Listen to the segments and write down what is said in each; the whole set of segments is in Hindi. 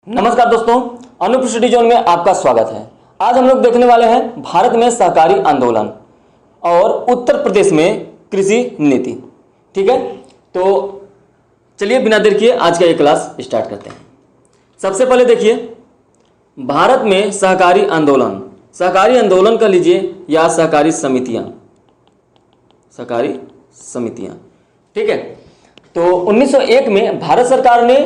नमस्कार दोस्तों, अनूप स्टडी जोन में आपका स्वागत है। आज हम लोग देखने वाले हैं भारत में सहकारी आंदोलन और उत्तर प्रदेश में कृषि नीति। ठीक है, तो चलिए बिना देर किए आज का ये क्लास स्टार्ट करते हैं। सबसे पहले देखिए, भारत में सहकारी आंदोलन कर लीजिए या सहकारी समितियां। ठीक है, तो 1901 में भारत सरकार ने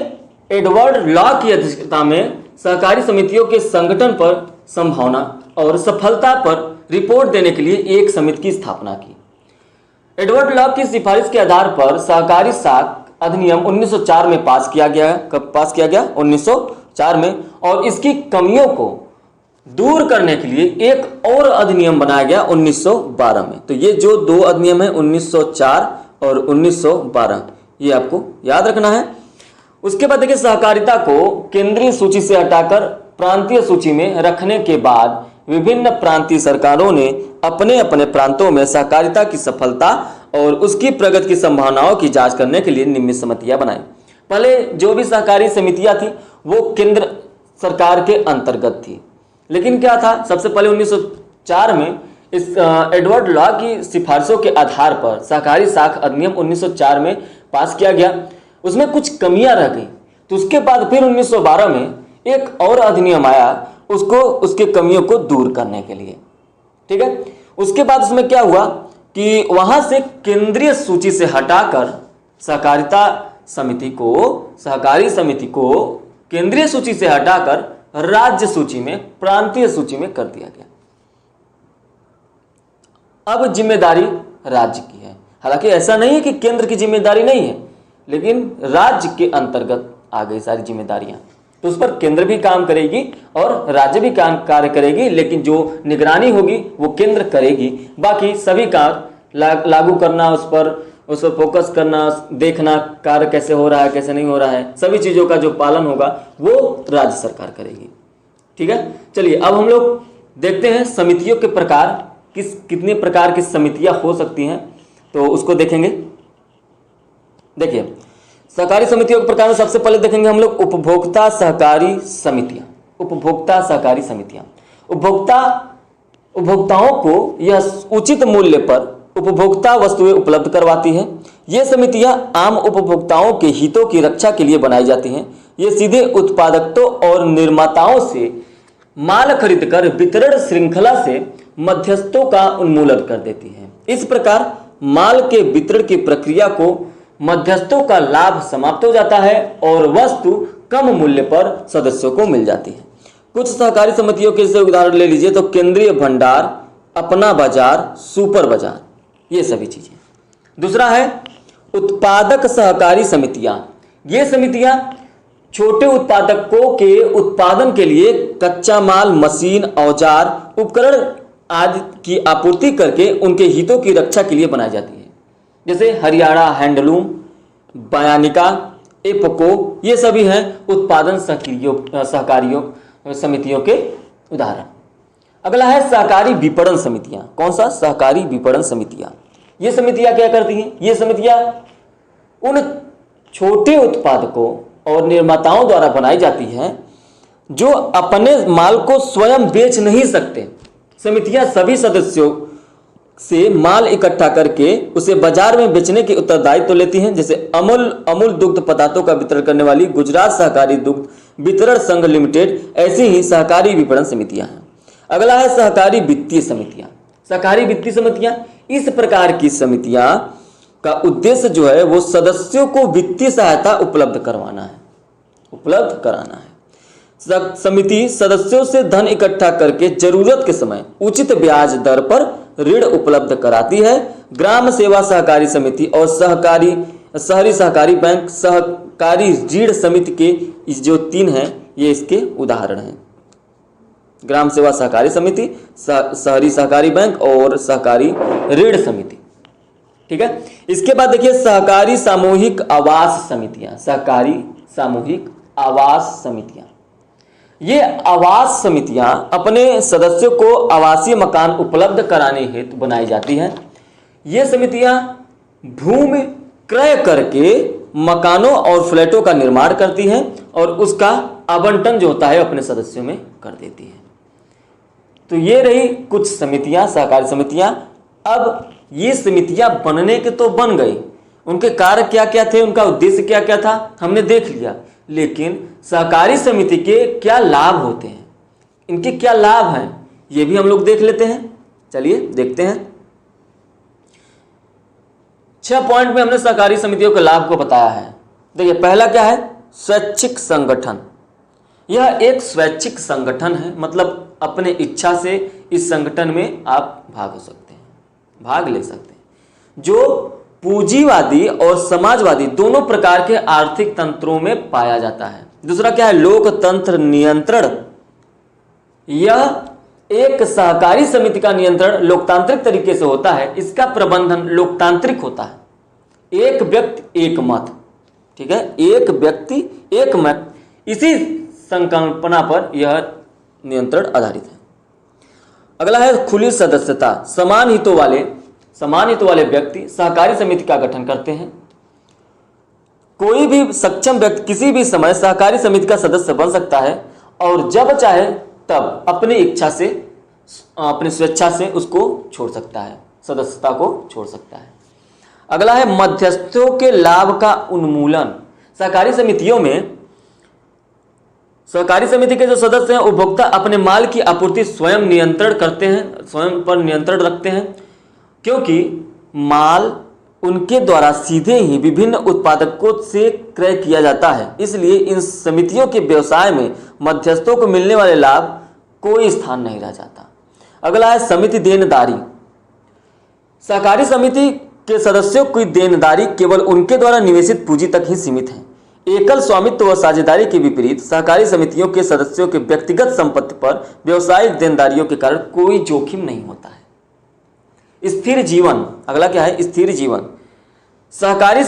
एडवर्ड लॉ की अध्यक्षता में सहकारी समितियों के संगठन पर संभावना और सफलता पर रिपोर्ट देने के लिए एक समिति की स्थापना की। एडवर्ड लॉ की सिफारिश के आधार पर सहकारी साख अधिनियम 1904 में पास किया गया। कब पास किया गया? 1904 में। और इसकी कमियों को दूर करने के लिए एक और अधिनियम बनाया गया 1912 में। तो ये जो दो अधिनियम है 1904 और 1912, ये आपको याद रखना है। उसके बाद देखिए, सहकारिता को केंद्रीय सूची से हटाकर प्रांतीय सूची में रखने के बाद विभिन्न प्रांतीय सरकारों ने अपने अपने प्रांतों में सहकारिता की सफलता और उसकी प्रगति की संभावनाओं की जांच करने के लिए निम्न समितियां बनाई। पहले जो भी सहकारी समितियां थी वो केंद्र सरकार के अंतर्गत थी, लेकिन क्या था, सबसे पहले 1904 में इस एडवर्ड लॉ की सिफारिशों के आधार पर सहकारी साख अधिनियम 1904 में पास किया गया। उसमें कुछ कमियां रह गई, तो उसके बाद फिर 1912 में एक और अधिनियम आया उसके कमियों को दूर करने के लिए। ठीक है, उसके बाद उसमें क्या हुआ कि वहां से केंद्रीय सूची से हटाकर सहकारी समिति को केंद्रीय सूची से हटाकर राज्य सूची में, प्रांतीय सूची में कर दिया गया। अब जिम्मेदारी राज्य की है। हालांकि ऐसा नहीं है कि केंद्र की जिम्मेदारी नहीं है, लेकिन राज्य के अंतर्गत आ गई सारी जिम्मेदारियां, तो उस पर केंद्र भी काम करेगी और राज्य भी कार्य करेगी, लेकिन जो निगरानी होगी वो केंद्र करेगी। बाकी सभी कार्य लागू करना, उस पर फोकस करना, देखना कार्य कैसे हो रहा है कैसे नहीं हो रहा है, सभी चीज़ों का जो पालन होगा वो राज्य सरकार करेगी। ठीक है, चलिए अब हम लोग देखते हैं समितियों के प्रकार, कितने प्रकार की समितियां हो सकती हैं, तो उसको देखेंगे। देखिए, सहकारी समितियों के प्रकार में सबसे पहले देखेंगे हम लोग उपभोक्ता सहकारी समितियां। उपभोक्ताओं को यह उचित मूल्य पर उपभोक्ता वस्तुएं उपलब्ध करवाती हैं। ये समितियां आम उपभोक्ताओं के हितों की रक्षा के लिए बनाई जाती हैं। ये सीधे उत्पादकों और निर्माताओं से माल खरीदकर वितरण श्रृंखला से मध्यस्थों का उन्मूलन कर देती हैं। इस प्रकार माल के वितरण की प्रक्रिया को मध्यस्थों का लाभ समाप्त हो जाता है और वस्तु कम मूल्य पर सदस्यों को मिल जाती है। कुछ सहकारी समितियों के उदाहरण ले लीजिए तो केंद्रीय भंडार, अपना बाजार, सुपर बाजार, ये सभी चीजें। दूसरा है उत्पादक सहकारी समितियां। ये समितियां छोटे उत्पादकों के उत्पादन के लिए कच्चा माल, मशीन, औजार, उपकरण आदि की आपूर्ति करके उनके हितों की रक्षा के लिए बनाई जाती है। जैसे हरियाणा हैंडलूम, बयानिका, एपको, ये सभी हैं उत्पादन सहकारियों समितियों के उदाहरण। अगला है सहकारी विपणन समितियां। कौन सा? सहकारी विपणन समितियां। ये समितियां क्या करती हैं? ये समितियां उन छोटे उत्पादकों और निर्माताओं द्वारा बनाई जाती हैं जो अपने माल को स्वयं बेच नहीं सकते। समितियां सभी सदस्यों से माल इकट्ठा करके उसे बाजार में बेचने के उत्तरदायित्व तो लेती हैं। जैसे अमूल दुग्ध पदार्थों का वितरण करने वाली गुजरात सहकारी दुग्ध वितरण संघ लिमिटेड, ऐसी ही सहकारी विपणन समितियां हैं। अगला है सहकारी वित्तीय समितियां। सहकारी वित्तीय समितियां इस प्रकार की समितियां का उद्देश्य जो है वो सदस्यों को वित्तीय सहायता उपलब्ध कराना है। समिति सदस्यों से धन इकट्ठा करके जरूरत के समय उचित ब्याज दर पर ऋण उपलब्ध कराती है। ग्राम सेवा सहकारी समिति और शहरी सहकारी बैंक सहकारी ऋण समिति के जो 3 हैं ये इसके उदाहरण हैं। ग्राम सेवा सहकारी समिति, शहरी सहकारी बैंक और सहकारी ऋण समिति। ठीक है, इसके बाद देखिए सहकारी सामूहिक आवास समितियां। सहकारी सामूहिक आवास समितियां, ये आवास समितियां अपने सदस्यों को आवासीय मकान उपलब्ध कराने हेतु बनाई जाती हैं। ये समितियां भूमि क्रय करके मकानों और फ्लैटों का निर्माण करती हैं और उसका आवंटन जो होता है अपने सदस्यों में कर देती है। तो ये रही कुछ समितियां, सहकारी समितियां। अब ये समितियां बनने के तो बन गई, उनके कार्य क्या क्या थे, उनका उद्देश्य क्या क्या था, हमने देख लिया। लेकिन सहकारी समिति के क्या लाभ होते हैं, इनके क्या लाभ हैं, ये भी हम लोग देख लेते हैं। चलिए देखते हैं। 6 पॉइंट में हमने सहकारी समितियों के लाभ को बताया है। देखिए, पहला क्या है, स्वैच्छिक संगठन। यह एक स्वैच्छिक संगठन है, मतलब अपने इच्छा से इस संगठन में आप भाग हो सकते हैं, भाग ले सकते हैं, जो पूंजीवादी और समाजवादी दोनों प्रकार के आर्थिक तंत्रों में पाया जाता है। दूसरा क्या है, लोकतंत्र नियंत्रण। यह एक सहकारी समिति का नियंत्रण लोकतांत्रिक तरीके से होता है, इसका प्रबंधन लोकतांत्रिक होता है। एक व्यक्ति एक मत, ठीक है, एक व्यक्ति एक मत, इसी संकल्पना पर यह नियंत्रण आधारित है। अगला है खुली सदस्यता। समान हितों वाले व्यक्ति सहकारी समिति का गठन करते हैं। कोई भी सक्षम व्यक्ति किसी भी समय सहकारी समिति का सदस्य बन सकता है और जब चाहे तब अपनी इच्छा से, अपनी स्वेच्छा से उसको छोड़ सकता है, सदस्यता को छोड़ सकता है। अगला है मध्यस्थों के लाभ का उन्मूलन। सहकारी समितियों में सहकारी समिति के जो सदस्य हैं, उपभोक्ता अपने माल की आपूर्ति स्वयं नियंत्रण करते हैं, स्वयं पर नियंत्रण रखते हैं, क्योंकि माल उनके द्वारा सीधे ही विभिन्न उत्पादकों से क्रय किया जाता है। इसलिए इन समितियों के व्यवसाय में मध्यस्थों को मिलने वाले लाभ कोई स्थान नहीं रह जाता। अगला है समिति देनदारी। सहकारी समिति के सदस्यों की देनदारी केवल उनके द्वारा निवेशित पूंजी तक ही सीमित है। एकल स्वामित्व व साझेदारी के विपरीत सहकारी समितियों के सदस्यों के व्यक्तिगत संपत्ति पर व्यवसायिक देनदारियों के कारण कोई जोखिम नहीं होता है। स्थिर जीवन। अगला क्या है, स्थिर जीवन। सहकारी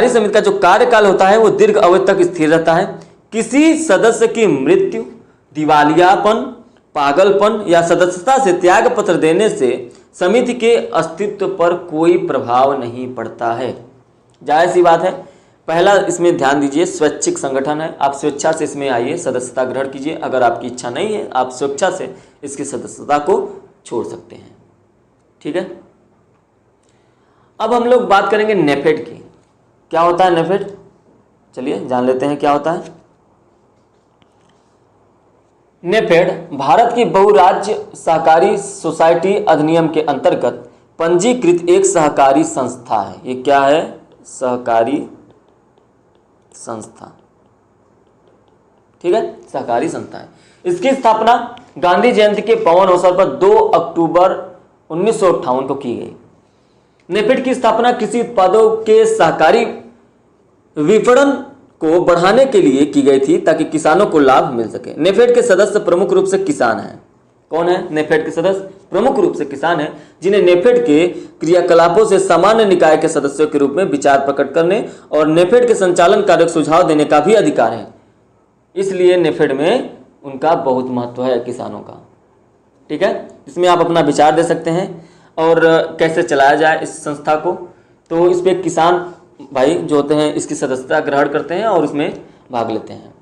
समिति का जो कार्यकाल होता है वो दीर्घ अवधि तक स्थिर रहता है। किसी सदस्य की मृत्यु, दिवालियापन, पागलपन या सदस्यता से त्याग पत्र देने से समिति के अस्तित्व पर कोई प्रभाव नहीं पड़ता है। जाहिर सी बात है। पहला इसमें ध्यान दीजिए, स्वैच्छिक संगठन है, आप स्वेच्छा से इसमें आइए, सदस्यता ग्रहण कीजिए। अगर आपकी इच्छा नहीं है, आप स्वेच्छा से इसकी सदस्यता को छोड़ सकते हैं, ठीक है। अब हम लोग बात करेंगे नेफेड की। क्या होता है नेफेड, चलिए जान लेते हैं क्या होता है। नेफेड भारत की बहुराज्य सहकारी सोसाइटी अधिनियम के अंतर्गत पंजीकृत एक सहकारी संस्था है। ये क्या है, सहकारी संस्था, ठीक है, सहकारी संस्था है। इसकी स्थापना गांधी जयंती के पावन अवसर पर 2 अक्टूबर 1958 को की गई। नेफेड की स्थापना कृषि उत्पादों के सहकारी विपणन को बढ़ाने के लिए की गई थी ताकि किसानों को लाभ मिल सके। नेफेड के सदस्य प्रमुख रूप से किसान हैं। कौन है नेफेड के सदस्य? प्रमुख रूप से किसान हैं, जिन्हें नेफेड के क्रियाकलापों से सामान्य निकाय के सदस्यों के रूप में विचार प्रकट करने और नेफेड के संचालन कार्य को सुझाव देने का भी अधिकार है। इसलिए नेफेड में उनका बहुत महत्व है किसानों का, ठीक है। इसमें आप अपना विचार दे सकते हैं और कैसे चलाया जाए इस संस्था को। तो इस पर किसान भाई जो होते हैं इसकी सदस्यता ग्रहण करते हैं और उसमें भाग लेते हैं,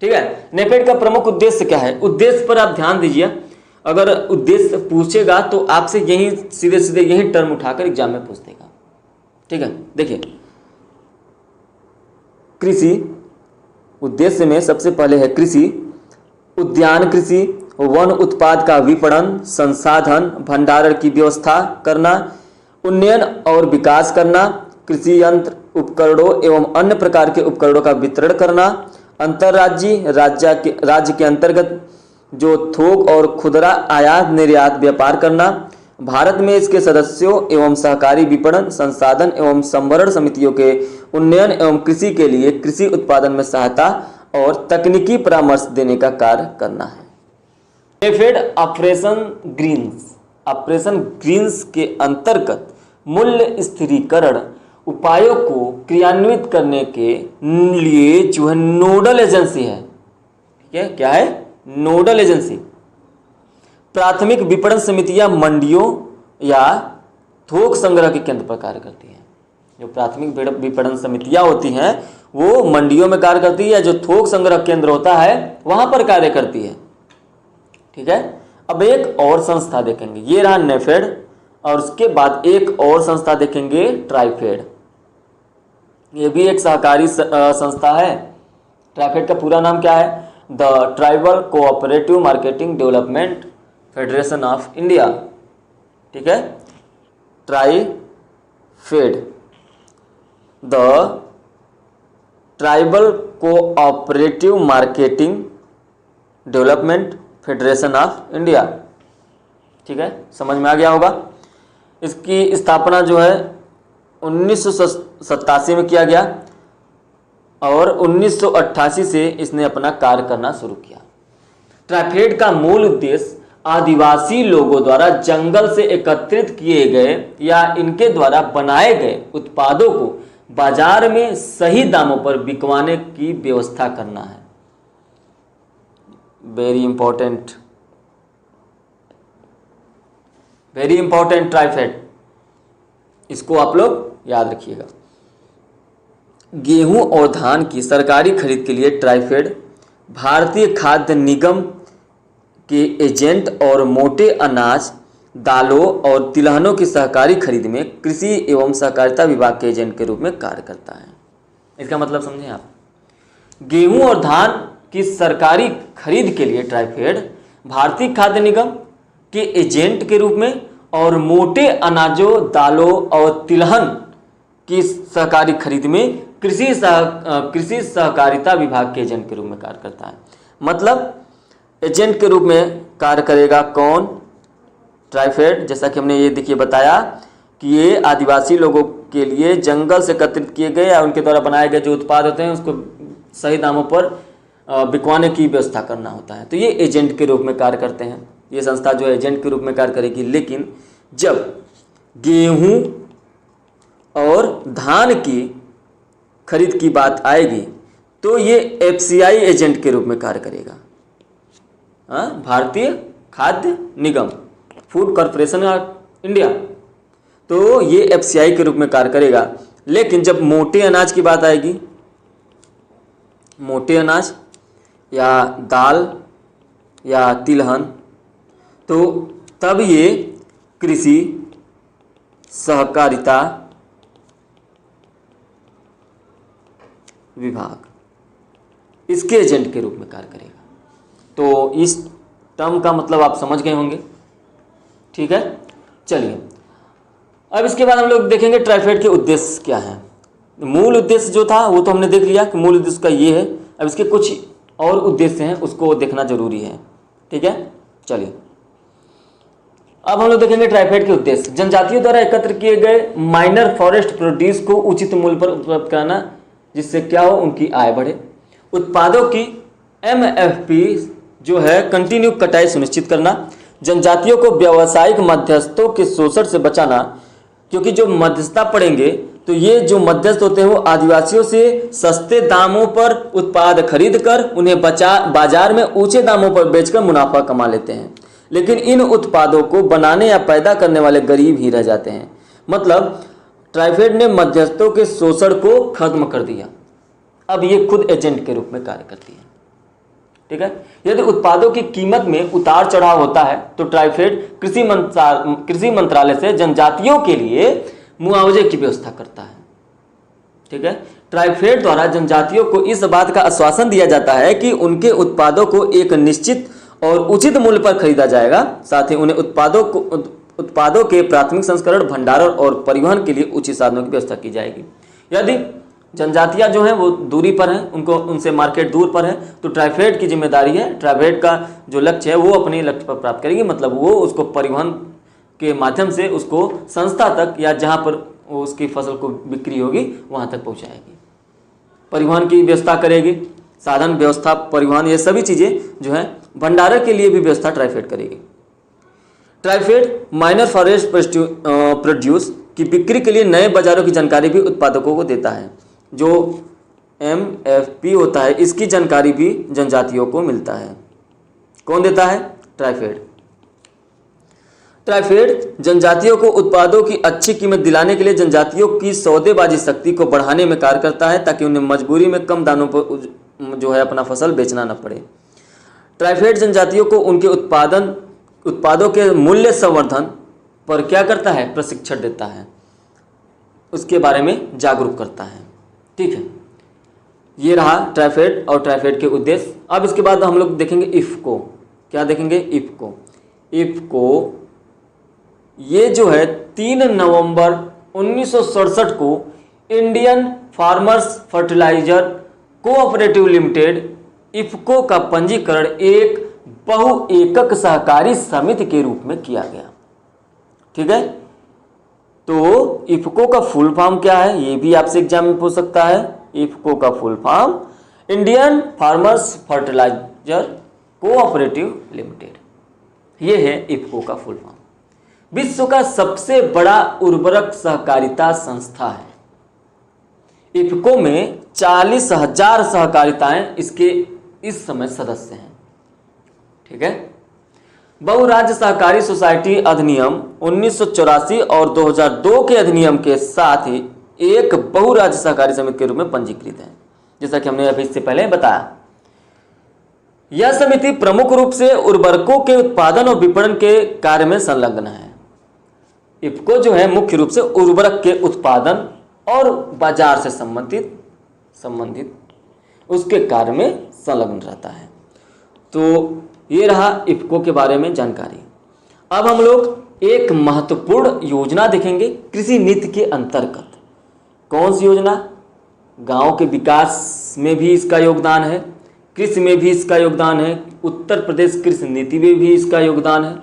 ठीक है। नेफेड का प्रमुख उद्देश्य क्या है, उद्देश्य पर आप ध्यान दीजिए। अगर उद्देश्य पूछेगा तो आपसे यही सीधे सीधे यही टर्म उठाकर एग्जाम में पूछ देगा, ठीक है। देखिए, कृषि उद्देश्य में सबसे पहले है कृषि, उद्यान कृषि, वन उत्पाद का विपणन, संसाधन भंडारण की व्यवस्था करना, उन्नयन और विकास करना, कृषि यंत्र उपकरणों एवं अन्य प्रकार के उपकरणों का वितरण करना, अंतर्राज्यीय राज्य के अंतर्गत जो थोक और खुदरा आयात निर्यात व्यापार करना, भारत में इसके सदस्यों एवं सहकारी विपणन संसाधन एवं संवरण समितियों के उन्नयन एवं कृषि के लिए कृषि उत्पादन में सहायता और तकनीकी परामर्श देने का कार्य करना है। नेफेड ऑपरेशन ग्रीन्स के अंतर्गत मूल्य स्थिरीकरण उपायों को क्रियान्वित करने के लिए जो है नोडल एजेंसी है, ठीक है। क्या है? Nodal agency. प्राथमिक विपणन समितियां मंडियों या थोक संग्रह के केंद्र पर कार्य करती हैं। जो प्राथमिक विपणन समितियां होती हैं वो मंडियों में कार्य करती है या जो थोक संग्रह केंद्र होता है वहां पर कार्य करती है। ठीक है, अब एक और संस्था देखेंगे, ये रहा नेफेड, और उसके बाद एक और संस्था देखेंगे ट्राइफेड। ये भी एक सहकारी संस्था है। ट्राइफेड का पूरा नाम क्या है? The tribal cooperative marketing development federation of India. ठीक है, TRIFED, the tribal cooperative marketing development federation of India. ठीक है, समझ में आ गया होगा। इसकी स्थापना जो है 1987 में किया गया और 1988 से इसने अपना कार्य करना शुरू किया। ट्राइफेड का मूल उद्देश्य आदिवासी लोगों द्वारा जंगल से एकत्रित किए गए या इनके द्वारा बनाए गए उत्पादों को बाजार में सही दामों पर बिकवाने की व्यवस्था करना है। Very important, very important TRIFED, इसको आप लोग याद रखिएगा। गेहूं और धान की सरकारी खरीद के लिए ट्राइफेड भारतीय खाद्य निगम के एजेंट और मोटे अनाज, दालों और तिलहनों की सहकारी खरीद में कृषि एवं सहकारिता विभाग के एजेंट के रूप में कार्य करता है। इसका मतलब समझें आप, गेहूं और धान की सरकारी खरीद के लिए ट्राइफेड भारतीय खाद्य निगम के एजेंट के रूप में और मोटे अनाजों, दालों और तिलहन की सहकारी खरीद में कृषि सहकारिता विभाग के एजेंट के रूप में कार्य करता है। मतलब एजेंट के रूप में कार्य करेगा कौन? ट्राइफेड। जैसा कि हमने ये देखिए बताया कि ये आदिवासी लोगों के लिए जंगल से एकत्रित किए गए या उनके द्वारा बनाए गए जो उत्पाद होते हैं उसको सही दामों पर बिकवाने की व्यवस्था करना होता है। तो ये एजेंट के रूप में कार्य करते हैं। ये संस्था जो है एजेंट के रूप में कार्य करेगी। लेकिन जब गेहूं और धान की खरीद की बात आएगी तो ये एफसीआई एजेंट के रूप में कार्य करेगा। भारतीय खाद्य निगम, फूड कॉरपोरेशन ऑफ इंडिया, तो ये एफसीआई के रूप में कार्य करेगा। लेकिन जब मोटे अनाज की बात आएगी, मोटे अनाज या दाल या तिलहन, तो तब ये कृषि सहकारिता विभाग इसके एजेंट के रूप में कार्य करेगा। तो इस टर्म का मतलब आप समझ गए होंगे। ठीक है, चलिए अब इसके बाद हम लोग देखेंगे ट्राइफेड के उद्देश्य क्या है। मूल उद्देश्य जो था वो तो हमने देख लिया कि मूल उद्देश्य का ये है। अब इसके कुछ और उद्देश्य हैं, उसको देखना जरूरी है। ठीक है, चलिए अब हम लोग देखेंगे ट्राइफेड के उद्देश्य। जनजातियों द्वारा एकत्र किए गए माइनर फॉरेस्ट प्रोड्यूस को उचित मूल्य पर उपलब्ध कराना, जिससे क्या हो, उनकी आय बढ़े। उत्पादों की एमएफपी जो है कंटिन्यू कटाई सुनिश्चित करना। जनजातियों को व्यावसायिक मध्यस्थों के शोषण से बचाना, क्योंकि जो मध्यस्थता पड़ेंगे तो ये जो मध्यस्थ होते हैं वो आदिवासियों से सस्ते दामों पर उत्पाद खरीद कर उन्हें बाजार में ऊंचे दामों पर बेचकर मुनाफा कमा लेते हैं। लेकिन इन उत्पादों को बनाने या पैदा करने वाले गरीब ही रह जाते हैं। मतलब ट्राइफेड ने मध्यस्थों के शोषण को खत्म कर दिया। अब ये खुद एजेंट के रूप में कार्य करती है। ठीक है, यदि उत्पादों की कीमत में उतार चढ़ाव होता है तो ट्राइफेड कृषि मंत्रालय से जनजातियों के लिए मुआवजे की व्यवस्था करता है। ठीक है, ट्राइफेड द्वारा जनजातियों को इस बात का आश्वासन दिया जाता है कि उनके उत्पादों को एक निश्चित और उचित मूल्य पर खरीदा जाएगा। साथ ही उन्हें उत्पादों के प्राथमिक संस्करण, भंडारण और परिवहन के लिए उचित साधनों की व्यवस्था की जाएगी। यदि जनजातियां जो हैं वो दूरी पर हैं, उनसे मार्केट दूर पर है, तो ट्राइफेड की जिम्मेदारी है, ट्राइफेड का जो लक्ष्य है वो अपने लक्ष्य पर प्राप्त करेगी। मतलब वो उसको परिवहन के माध्यम से उसको संस्था तक या जहाँ पर उसकी फसल को बिक्री होगी वहाँ तक पहुँचाएगी। परिवहन की व्यवस्था करेगी, साधन व्यवस्था, परिवहन, ये सभी चीज़ें जो है भंडारण के लिए भी व्यवस्था ट्राइफेड करेगी। ट्राइफेड माइनर फॉरेस्ट प्रोड्यूस की बिक्री के लिए नए बाजारों की जानकारी भी उत्पादकों को देता है। जो एमएफपी होता है इसकी जानकारी भी जनजातियों को मिलता है। कौन देता है? ट्राइफेड। ट्राइफेड जनजातियों को उत्पादों की अच्छी कीमत दिलाने के लिए जनजातियों की सौदेबाजी शक्ति को बढ़ाने में कार्य करता है, ताकि उन्हें मजबूरी में कम दामों पर जो है अपना फसल बेचना न पड़े। ट्राइफेड जनजातियों को उनके उत्पादों के मूल्य संवर्धन पर क्या करता है, प्रशिक्षण देता है, उसके बारे में जागरूक करता है। ठीक है, ये रहा ट्राइफेड और ट्राइफेड के उद्देश्य। अब इसके बाद हम लोग देखेंगे इफ़को। क्या देखेंगे, इफ़को। इफ़को ये जो है 3 नवंबर 1967 को Indian farmers fertiliser cooperative limited IFFCO का पंजीकरण एक बहुएकक सहकारी समिति के रूप में किया गया। ठीक है, तो इफ़को का फुल फॉर्म क्या है, ये भी आपसे एग्जाम में पूछ सकता है। इफ़को का full form Indian farmers fertiliser cooperative limited, ये है इफ़को का फुल फॉर्म। विश्व का सबसे बड़ा उर्वरक सहकारिता संस्था है। इफ़को में 40,000 सहकारिताएं इसके इस समय सदस्य हैं। ठीक है, बहुराज्य सहकारी सोसाइटी अधिनियम 1984 और 2002 के अधिनियम के साथ ही एक बहुराज्य सहकारी समिति के रूप में पंजीकृत है, जैसा कि हमने अभी इससे पहले बताया। यह समिति प्रमुख रूप से उर्वरकों के उत्पादन और विपणन के कार्य में संलग्न है। इफ़को जो है मुख्य रूप से उर्वरक के उत्पादन और बाजार से संबंधित उसके कार्य में संलग्न रहता है। तो ये रहा इफ़को के बारे में जानकारी। अब हम लोग एक महत्वपूर्ण योजना देखेंगे कृषि नीति के अंतर्गत। कौन सी योजना? गांव के विकास में भी इसका योगदान है, कृषि में भी इसका योगदान है, उत्तर प्रदेश कृषि नीति में भी इसका योगदान है।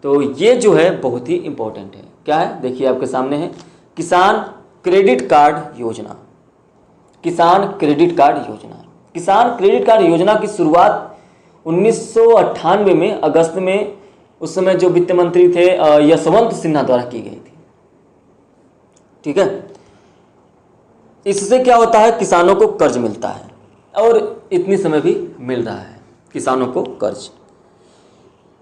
तो ये जो है बहुत ही इम्पोर्टेंट है। क्या है, देखिए आपके सामने है, किसान क्रेडिट कार्ड योजना। किसान क्रेडिट कार्ड योजना, किसान क्रेडिट कार्ड योजना की शुरुआत 1998 में अगस्त में, उस समय जो वित्त मंत्री थे यशवंत सिन्हा द्वारा की गई थी। ठीक है, इससे क्या होता है, किसानों को कर्ज मिलता है और इतनी समय भी मिल रहा है किसानों को कर्ज।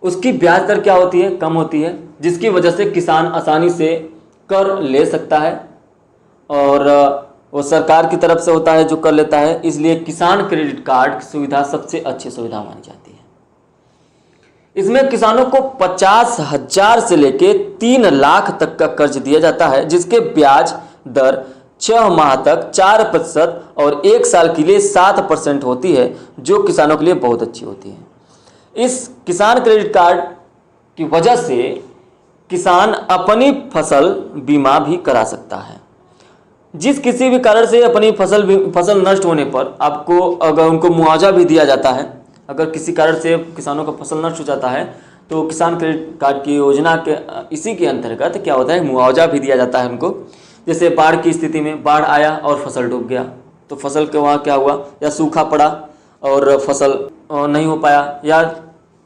उसकी ब्याज दर क्या होती है, कम होती है, जिसकी वजह से किसान आसानी से कर ले सकता है और वो सरकार की तरफ से होता है जो कर लेता है। इसलिए किसान क्रेडिट कार्ड की सुविधा सबसे अच्छी सुविधा मानी जाती है। इसमें किसानों को 50,000 से लेके 3 लाख तक का कर्ज दिया जाता है, जिसके ब्याज दर 6 माह तक 4% और 1 साल के लिए 7% होती है, जो किसानों के लिए बहुत अच्छी होती है। इस किसान क्रेडिट कार्ड की वजह से किसान अपनी फसल बीमा भी करा सकता है। जिस किसी भी कारण से अपनी फसल नष्ट होने पर आपको अगर उनको मुआवजा भी दिया जाता है, अगर किसी कारण से किसानों का फसल नष्ट हो जाता है तो किसान क्रेडिट कार्ड की योजना के इसी के अंतर्गत क्या होता है, मुआवजा भी दिया जाता है उनको। जैसे बाढ़ की स्थिति में बाढ़ आया और फसल डूब गया तो फसल के वहाँ क्या हुआ, या सूखा पड़ा और फसल नहीं हो पाया, या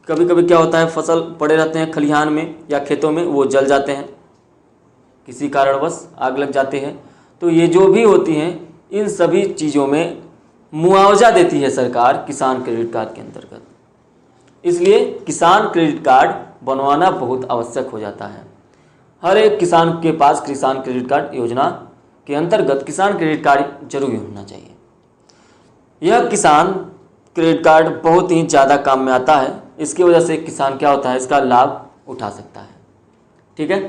कभी कभी क्या होता है फसल पड़े रहते हैं खलिहान में या खेतों में, वो जल जाते हैं, किसी कारणवश आग लग जाते हैं। तो ये जो भी होती हैं इन सभी चीज़ों में मुआवजा देती है सरकार किसान क्रेडिट कार्ड के अंतर्गत। इसलिए किसान क्रेडिट कार्ड बनवाना बहुत आवश्यक हो जाता है। हर एक किसान के पास किसान क्रेडिट कार्ड योजना के अंतर्गत किसान क्रेडिट कार्ड जरूर होना चाहिए। यह किसान क्रेडिट कार्ड बहुत ही ज़्यादा काम में आता है। इसकी वजह से किसान क्या होता है, इसका लाभ उठा सकता है। ठीक है,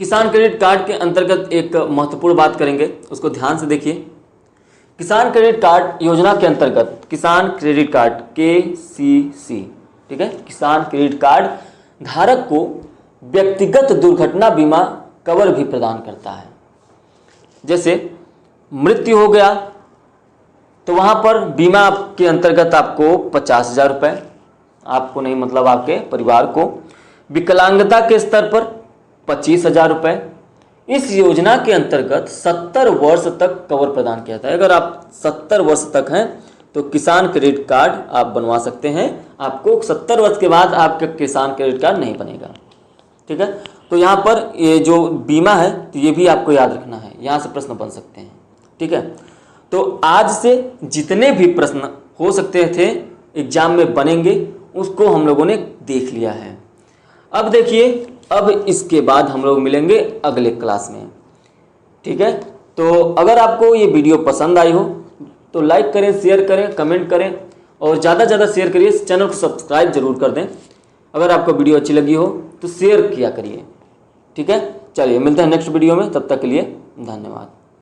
किसान क्रेडिट कार्ड के अंतर्गत एक महत्वपूर्ण बात करेंगे, उसको ध्यान से देखिए। किसान क्रेडिट कार्ड योजना के अंतर्गत किसान क्रेडिट कार्ड KCC, ठीक है, किसान क्रेडिट कार्ड धारक को व्यक्तिगत दुर्घटना बीमा कवर भी प्रदान करता है। जैसे मृत्यु हो गया तो वहाँ पर बीमा के अंतर्गत आपको 50,000 रुपये, आपको नहीं मतलब आपके परिवार को। विकलांगता के स्तर पर 25,000 रुपये। इस योजना के अंतर्गत 70 वर्ष तक कवर प्रदान किया जाता है। अगर आप 70 वर्ष तक हैं तो किसान क्रेडिट कार्ड आप बनवा सकते हैं। आपको 70 वर्ष के बाद आपका किसान क्रेडिट कार्ड नहीं बनेगा। ठीक है, तो यहाँ पर ये जो बीमा है तो ये भी आपको याद रखना है, यहाँ से प्रश्न बन सकते हैं। ठीक है, तो आज से जितने भी प्रश्न हो सकते थे एग्जाम में बनेंगे उसको हम लोगों ने देख लिया है। अब देखिए, अब इसके बाद हम लोग मिलेंगे अगले क्लास में। ठीक है, तो अगर आपको ये वीडियो पसंद आई हो तो लाइक करें, शेयर करें, कमेंट करें और ज़्यादा से ज़्यादा शेयर करिए। इस चैनल को सब्सक्राइब जरूर कर दें। अगर आपको वीडियो अच्छी लगी हो तो शेयर किया करिए। ठीक है, चलिए मिलते हैं नेक्स्ट वीडियो में, तब तक के लिए धन्यवाद।